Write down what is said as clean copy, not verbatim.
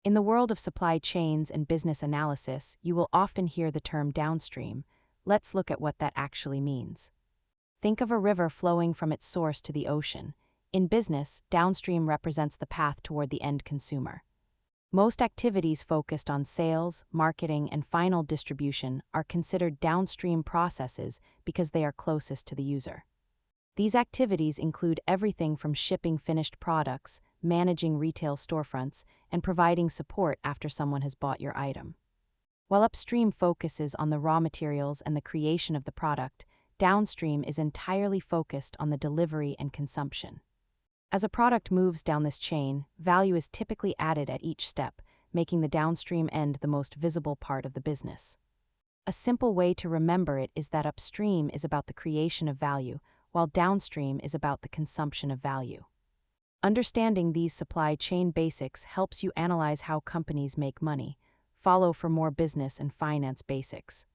In the world of supply chains and business analysis, you will often hear the term downstream. Let's look at what that actually means. Think of a river flowing from its source to the ocean. In business, downstream represents the path toward the end consumer. Most activities focused on sales, marketing, and final distribution are considered downstream processes because they are closest to the user. These activities include everything from shipping finished products, managing retail storefronts, and providing support after someone has bought your item. While upstream focuses on the raw materials and the creation of the product, downstream is entirely focused on the delivery and consumption. As a product moves down this chain, value is typically added at each step, making the downstream end the most visible part of the business. A simple way to remember it is that upstream is about the creation of value, while downstream is about the consumption of value. Understanding these supply chain basics helps you analyze how companies make money. Follow for more business and finance basics.